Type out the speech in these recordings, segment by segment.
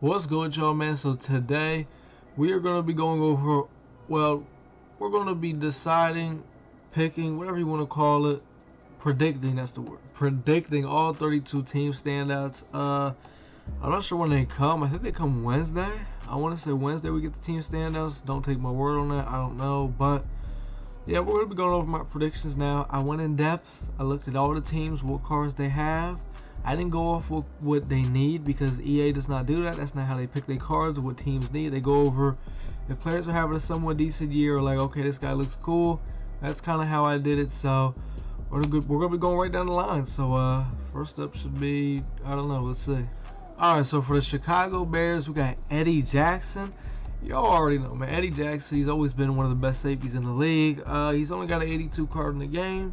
What's good, y'all, man? So today we are going to be going over, well, we're going to be deciding, picking, whatever you want to call it, predicting, that's the word, predicting all 32 team standouts. I'm not sure when they come. I think they come Wednesday. I want to say Wednesday we get the team standouts. Don't take my word on that. I don't know, but yeah, we're going to be going over my predictions now. I went in depth. I looked at all the teams, what cards they have. I didn't go off what they need because EA does not do that. That's not how they pick their cards, what teams need. They go over if players are having a somewhat decent year, like, okay, this guy looks cool. That's kind of how I did it. So we're going to be going right down the line. So first up should be, I don't know, let's see. All right, so for the Chicago Bears, we got Eddie Jackson. Y'all already know, man. Eddie Jackson, he's always been one of the best safeties in the league. He's only got an 82 card in the game.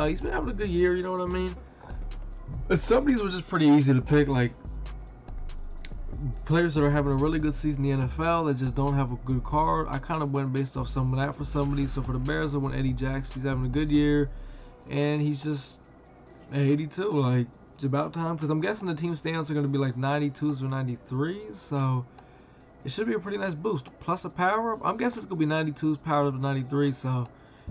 He's been having a good year, you know what I mean? But some of these were just pretty easy to pick, like players that are having a really good season in the NFL that just don't have a good card. I kind of went based off some of that for some of these. So for the Bears, I went Eddie Jackson. He's having a good year, and he's just at 82. Like, it's about time, because I'm guessing the team stands are going to be like 92s or 93s. So it should be a pretty nice boost. Plus a power up. I'm guessing it's going to be 92s powered up to 93. So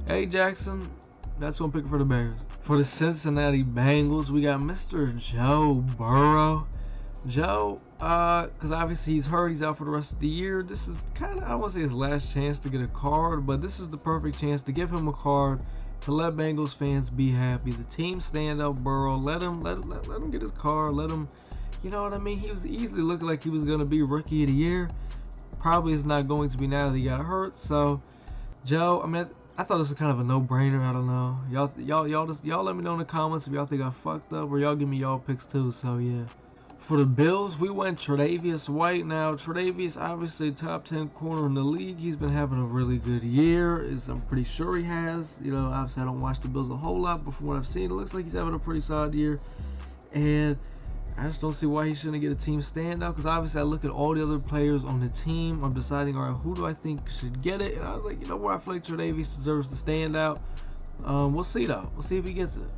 Eddie Jackson, that's what I'm picking for the Bears. For the Cincinnati Bengals, we got Mr. Joe Burrow. Joe, because obviously he's hurt, he's out for the rest of the year. This is kind of, I don't want to say his last chance to get a card, but this is the perfect chance to give him a card to let Bengals fans be happy. The team stand up Burrow. Let him get his card. Let him, you know what I mean? He was easily looking like he was going to be Rookie of the Year. Probably is not going to be now that he got hurt. So, Joe, I mean, I thought this was kind of a no-brainer. I don't know. Y'all let me know in the comments if y'all think I fucked up, or y'all give me y'all picks too. So yeah. For the Bills, we went Tre Davious White. Now, Tre Davious, obviously top 10 corner in the league. He's been having a really good year. I'm pretty sure he has. You know, obviously I don't watch the Bills a whole lot, but from what I've seen, it looks like he's having a pretty solid year. And I just don't see why he shouldn't get a team standout, because obviously I look at all the other players on the team. I'm deciding, all right, who do I think should get it? And I was like, you know what, I feel like Tre Davious deserves the standout. We'll see, though. We'll see if he gets it.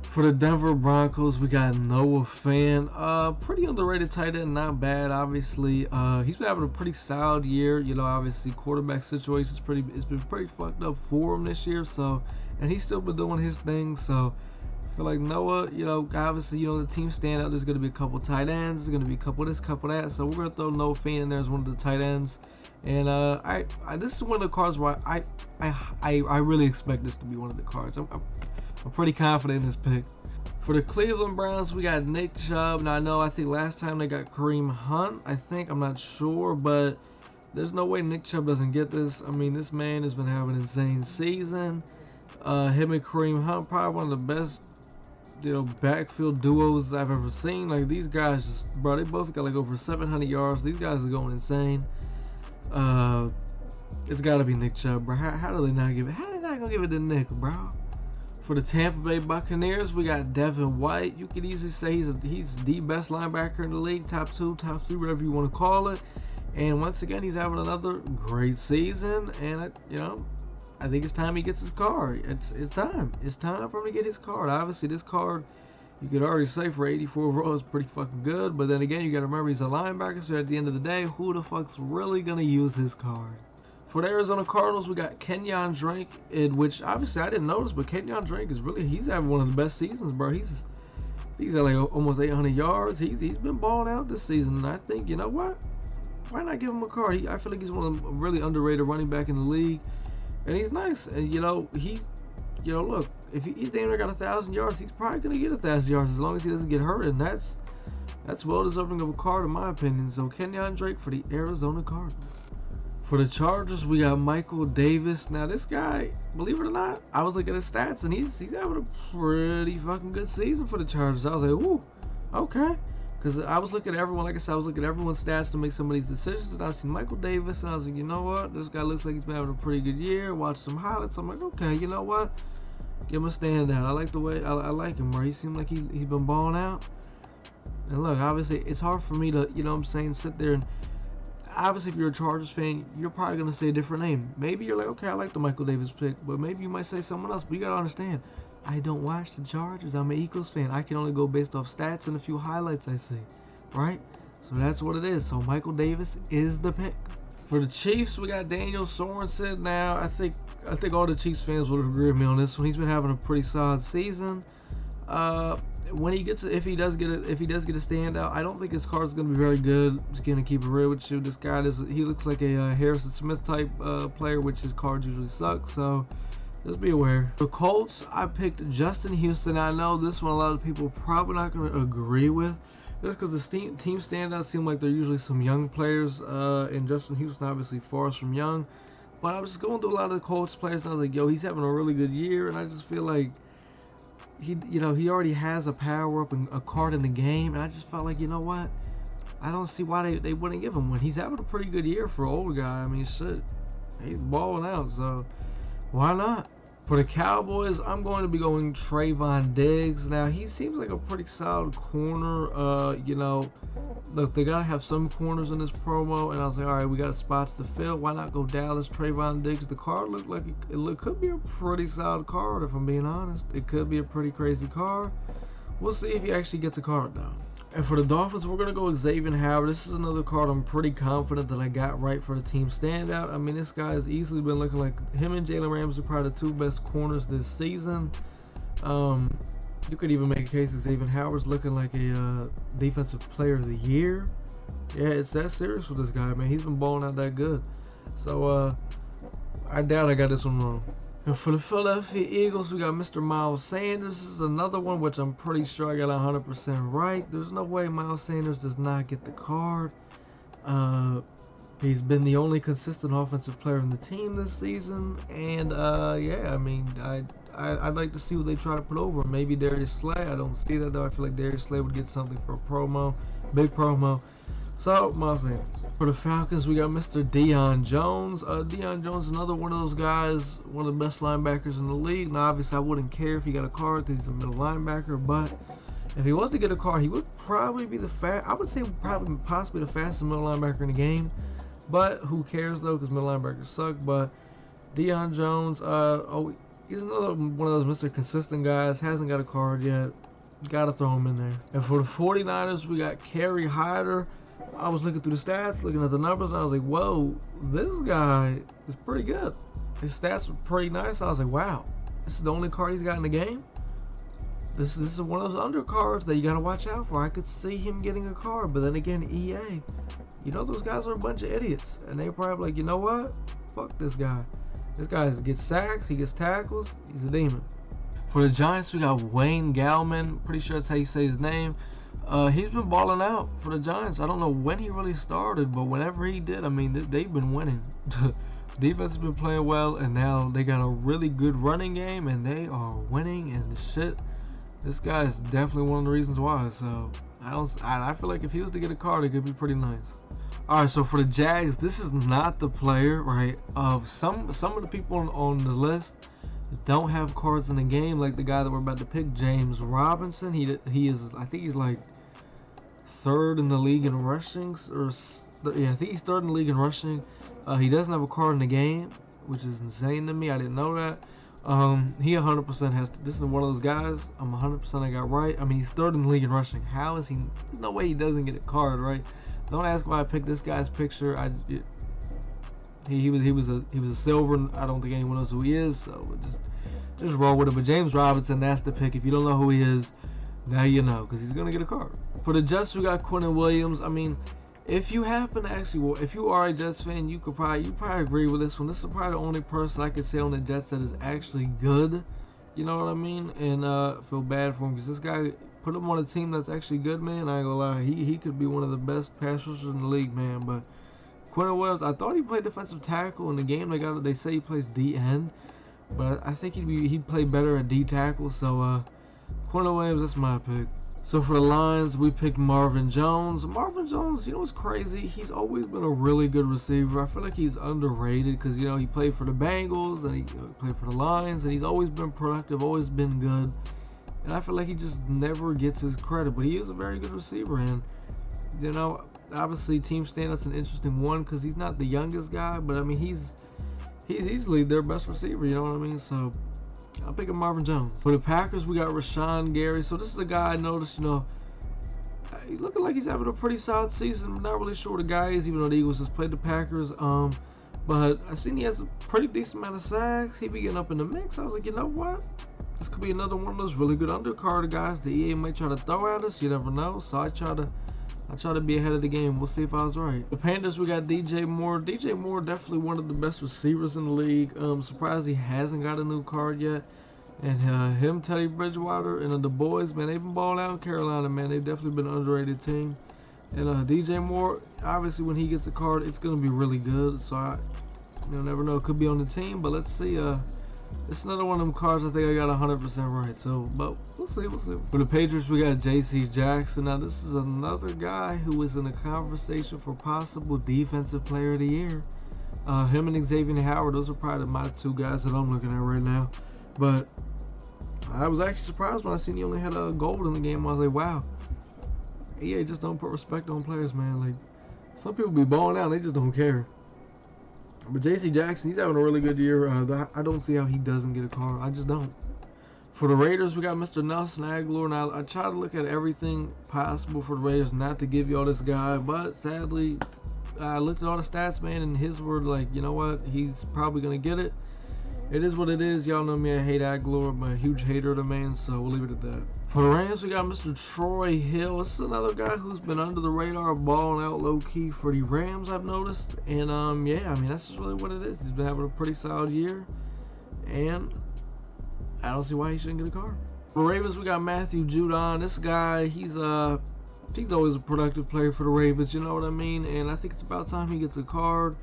For the Denver Broncos, we got Noah Fant. Pretty underrated tight end, not bad, obviously. He's been having a pretty solid year. You know, obviously, quarterback situation it's been pretty fucked up for him this year. So, and he's still been doing his thing. So, I feel like Noah, you know, obviously, you know, the team standout. There's going to be a couple tight ends. There's going to be a couple of this, couple of that. So, we're going to throw Noah Fant in there as one of the tight ends. And this is one of the cards where I really expect this to be one of the cards. I'm pretty confident in this pick. For the Cleveland Browns, we got Nick Chubb. Now, I think last time they got Kareem Hunt. I'm not sure, but there's no way Nick Chubb doesn't get this. I mean, this man has been having an insane season. Him and Kareem Hunt, probably one of the best, you know, backfield duos I've ever seen. Like, these guys just, bro, they both got like over 700 yards. These guys are going insane. It's got to be Nick Chubb, bro. How do they not give it? How are they not going to give it to Nick, bro? For the Tampa Bay Buccaneers, we got Devin White. You could easily say he's the best linebacker in the league, top 2, top 3, whatever you want to call it. And once again, he's having another great season. And I think it's time he gets his card. It's time. It's time for him to get his card. Obviously, this card, you could already say for 84 overall is pretty fucking good. But then again, you got to remember he's a linebacker. So at the end of the day, who the fuck's really gonna use his card? For the Arizona Cardinals, we got Kenyan Drake, which obviously I didn't notice, but Kenyan Drake is he's having one of the best seasons, bro. He's at like almost 800 yards. He's been balling out this season, and I think, you know what? Why not give him a card? I feel like he's one of the really underrated running back in the league, and he's nice. And look, if he's damn near got 1,000 yards, he's probably gonna get 1,000 yards as long as he doesn't get hurt, and that's well deserving of a card in my opinion. So Kenyan Drake for the Arizona Cardinals. For the Chargers, we got Michael Davis. Now, this guy, believe it or not, I was looking at his stats, and he's having a pretty fucking good season for the Chargers. I was like, ooh, okay. Because I was looking at everyone, like I said, I was looking at everyone's stats to make some of these decisions, and I seen Michael Davis, and I was like, you know what? This guy looks like he's been having a pretty good year. Watch some highlights. I'm like, okay, you know what? Give him a standout. I like the way, I like him, bro. He seemed like he's been balling out. And look, obviously, it's hard for me to, you know what I'm saying, sit there and, obviously, if you're a Chargers fan, you're probably going to say a different name. Maybe you're like, okay, I like the Michael Davis pick, but maybe you might say someone else. But you got to understand, I don't watch the Chargers. I'm an Eagles fan. I can only go based off stats and a few highlights I see, right? So that's what it is. So Michael Davis is the pick. For the Chiefs, we got Daniel Sorensen. Now, I think all the Chiefs fans would agree with me on this one. He's been having a pretty solid season. When he gets, if he does get a standout, I don't think his card's gonna be very good. Just gonna keep it real with you. This guy he looks like a Harrison Smith type player, which his cards usually suck. So just be aware. For Colts, I picked Justin Houston. I know this one a lot of people are probably not gonna agree with. Just because the team standouts seem like they're usually some young players, and Justin Houston obviously far from young. But I was just going through a lot of the Colts players, and I was like, yo, he's having a really good year, and I just feel like he already has a power up and a card in the game, and I just felt like, you know what? I don't see why they wouldn't give him one. He's having a pretty good year for an old guy. I mean, shit, he's balling out, so why not? For the Cowboys, I'm going to be going Trevon Diggs. Now, he seems like a pretty solid corner. Look, they got to have some corners in this promo. And I was like, all right, we got spots to fill. Why not go Dallas, Trevon Diggs? The card looked like it could be a pretty solid card, if I'm being honest. It could be a pretty crazy card. We'll see if he actually gets a card, though. And for the Dolphins, we're going to go with Xavien Howard. This is another card I'm pretty confident that I got right for the team standout. I mean, this guy has easily been looking like him and Jalen Ramsey are probably the two best corners this season. You could even make a case that Xavien Howard's looking like a defensive player of the year. Yeah, it's that serious with this guy, man. He's been balling out that good. So, I doubt I got this one wrong. And for the Philadelphia Eagles, we got Mr. Miles Sanders. This is another one which I'm pretty sure I got 100% right. There's no way Miles Sanders does not get the card. He's been the only consistent offensive player in the team this season. And, yeah, I mean, I'd like to see what they try to put over. Maybe Darius Slay. I don't see that, though. I feel like Darius Slay would get something for a promo. Big promo. So, Miles Sanders. For the Falcons, we got Mr. Deion Jones. Deion Jones is another one of those guys, one of the best linebackers in the league. Now, obviously, I wouldn't care if he got a card because he's a middle linebacker, but if he was to get a card, he would probably be I would say probably possibly the fastest middle linebacker in the game. But who cares, though, because middle linebackers suck. But Deion Jones, he's another one of those Mr. Consistent guys. Hasn't got a card yet. Got to throw him in there. And for the 49ers, we got Kerry Hyder. I was looking through the stats, looking at the numbers, and I was like, whoa, this guy is pretty good. His stats were pretty nice. I was like, wow, this is the only card he's got in the game. This is one of those undercards that you got to watch out for. I could see him getting a card, but then again, EA, you know those guys are a bunch of idiots. And they probably like, you know what? Fuck this guy. This guy gets sacks, he gets tackles, he's a demon. For the Giants, we got Wayne Gallman. Pretty sure that's how you say his name. He's been balling out for the Giants. I don't know when he really started, but whenever he did, I mean, they've been winning. Defense has been playing well, and now they got a really good running game, and they are winning and shit. This guy is definitely one of the reasons why. So I feel like if he was to get a card, it could be pretty nice. All right, so for the Jags, this is not the player, right? Of some of the people on the list don't have cards in the game, like the guy that we're about to pick, James Robinson. He is, I think he's like third in the league in rushing, I think he's third in the league in rushing. He doesn't have a card in the game, which is insane to me. I didn't know that. He 100% has this is one of those guys. I'm 100% I got right. I mean, he's third in the league in rushing. How is he? There's no way he doesn't get a card, right? Don't ask why I picked this guy's picture. He was a silver. I don't think anyone knows who he is, so just roll with it. But James Robinson, that's the pick. If you don't know who he is, now you know, because he's gonna get a card. For the Jets, we got Quinnen Williams. I mean, if you happen to actually, if you are a Jets fan, you probably agree with this one. This is probably the only person I could say on the Jets that is actually good. You know what I mean? And feel bad for him because this guy put him on a team that's actually good, man. I ain't gonna lie, he could be one of the best pass rushers in the league, man. But Quinnen Williams, I thought he played defensive tackle in the game. They say he plays D end, but I think he'd play better at D tackle. So Quinnen Williams, that's my pick. So for the Lions, we picked Marvin Jones. Marvin Jones, you know what's crazy? He's always been a really good receiver. I feel like he's underrated because, you know, he played for the Bengals and he played for the Lions, and he's always been productive, always been good. And I feel like he just never gets his credit, but he is a very good receiver. And, you know, obviously team standout's an interesting one because he's not the youngest guy, but I mean, he's easily their best receiver, you know what I mean? So I'm picking Marvin Jones. For the Packers, we got Rashawn Gary. So this is a guy I noticed, you know, he's looking like he's having a pretty solid season. I'm not really sure what the guy is, even though the Eagles just played the Packers. But I seen he has a pretty decent amount of sacks. He be getting up in the mix. I was like, you know what? This could be another one of those really good undercard guys the EA might try to throw at us. You never know. So I try to be ahead of the game. We'll see if I was right. The Panthers, we got DJ Moore. DJ Moore, definitely one of the best receivers in the league. Surprised he hasn't got a new card yet. And him, Teddy Bridgewater, and the boys, man, they've been balling out in Carolina, man. They've definitely been an underrated team. And DJ Moore, obviously, when he gets a card, it's going to be really good. So you'll never know. It could be on the team, but let's see. It's another one of them cards I think I got 100% right. So, but we'll see. For the Patriots, we got J.C. Jackson. Now, this is another guy who is in a conversation for possible Defensive Player of the Year. Him and Xavien Howard, those are probably my two guys that I'm looking at right now. But I was actually surprised when I seen he only had a gold in the game. I was like, wow. EA just don't put respect on players, man. Like, some people be balling out, they just don't care. But J.C. Jackson, he's having a really good year. I don't see how he doesn't get a card. I just don't. For the Raiders, we got Mr. Nelson Agholor. Now, I try to look at everything possible for the Raiders, not to give y'all this guy, but sadly, I looked at all the stats, man, and his were like, you know what? He's probably going to get it. It is what it is. Y'all know me, I hate Agholor. I'm a huge hater of the man, so we'll leave it at that. For the Rams, we got Mr. Troy Hill. This is another guy who's been under the radar, balling out low-key for the Rams, I've noticed. And, yeah, I mean, that's just really what it is. He's been having a pretty solid year, and I don't see why he shouldn't get a card. For the Ravens, we got Matthew Judon. This guy, he's always a productive player for the Ravens, you know what I mean? And I think it's about time he gets a card.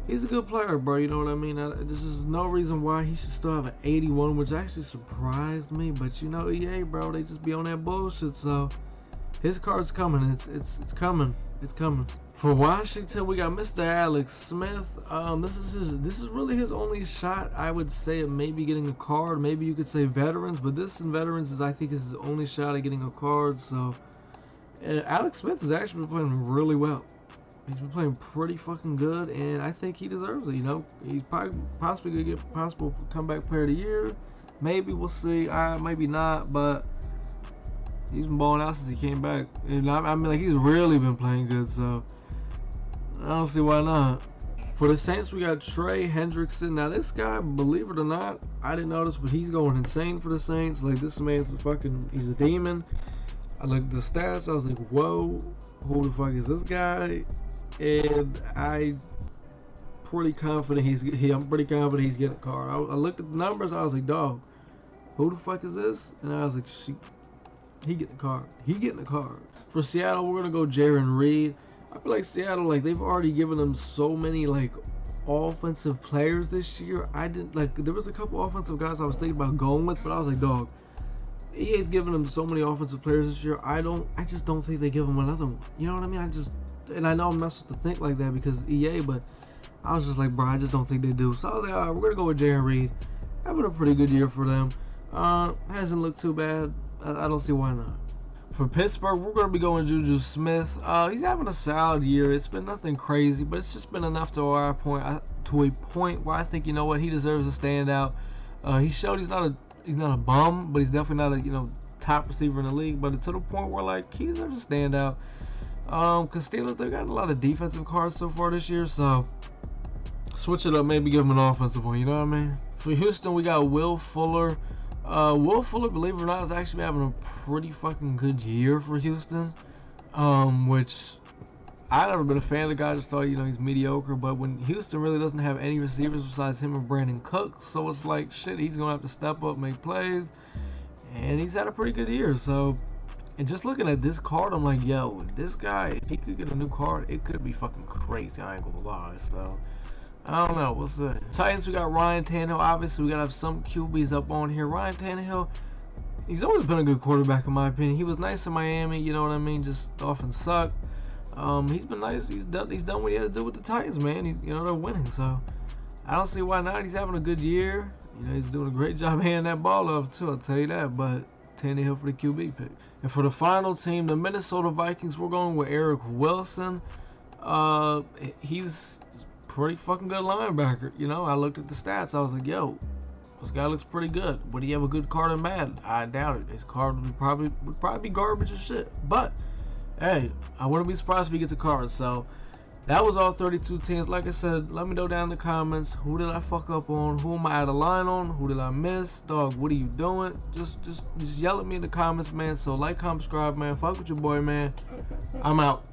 He's a good player, bro, you know what I mean? There's just no reason why he should still have an 81, which actually surprised me. But, you know, EA, bro, they just be on that bullshit. So, his card's coming. It's coming. It's coming. For Washington, we got Mr. Alex Smith. This is really his only shot, I would say, at maybe getting a card. Maybe you could say veterans, but this in veterans is, I think, is his only shot at getting a card. So, Alex Smith has actually been playing really well. He's been playing pretty fucking good, and I think he deserves it, you know. He's possibly going to get possible comeback player of the year. Maybe, we'll see. Maybe not, but he's been balling out since he came back. And I mean, like, he's really been playing good, so I don't see why not. For the Saints, we got Trey Hendrickson. Now, this guy, believe it or not, I didn't notice, but he's going insane for the Saints. Like, this man's he's a demon. I looked at the stats, I was like, whoa, who the fuck is this guy? And I'm pretty confident he's getting a card. I looked at the numbers, I was like, dog, who the fuck is this? And I was like, he getting a card. He getting a card. For Seattle, we're gonna go Jarran Reed. I feel like Seattle, like, they've already given them so many, like, offensive players this year. There was a couple offensive guys I was thinking about going with, but I was like, dog, EA's giving them so many offensive players this year. I just don't think they give them another one. You know what I mean? And I know I'm not supposed to think like that because EA, but I was just like, bro, I just don't think they do. So I was like, all right, we're gonna go with Jarran Reed. Having a pretty good year for them. Hasn't looked too bad. I don't see why not. For Pittsburgh, we're gonna be going Juju Smith. He's having a solid year. It's been nothing crazy, but it's just been enough to a point where I think, you know what, he deserves a standout. He showed he's not a bum, but he's definitely not a top receiver in the league. But to the point where, like, he deserves a standout. Because Steelers, they've got a lot of defensive cards so far this year, so switch it up, maybe give him an offensive one, you know what I mean? For Houston, we got Will Fuller. Will Fuller, believe it or not, is actually having a pretty fucking good year for Houston, which I've never been a fan of the guy. I just thought, he's mediocre, but when Houston really doesn't have any receivers besides him and Brandon Cooks, so it's like, shit, he's going to have to step up, make plays, and he's had a pretty good year, so. And just looking at this card, I'm like, yo, this guy, if he could get a new card, it could be fucking crazy, I ain't gonna lie. So, I don't know, we'll see. Titans, we got Ryan Tannehill. Obviously, we gotta have some QBs up on here. Ryan Tannehill, he's always been a good quarterback in my opinion. He was nice in Miami, you know what I mean, just often sucked. He's been nice, he's done what he had to do with the Titans, man. They're winning, so I don't see why not. He's having a good year. He's doing a great job handing that ball off too, I'll tell you that, but Tannehill for the QB pick. And for the final team, the Minnesota Vikings, we're going with Eric Wilson. He's pretty fucking good linebacker. I looked at the stats. I was like, yo, this guy looks pretty good. Would he have a good card in Madden? I doubt it. His card would probably be garbage as shit. But hey, I wouldn't be surprised if he gets a card. So that was all 32 teams. Like I said, let me know down in the comments, who did I fuck up on? Who am I out of line on? Who did I miss? Dog, what are you doing? Just yell at me in the comments, man. So like, comment, subscribe, man. Fuck with your boy, man. I'm out.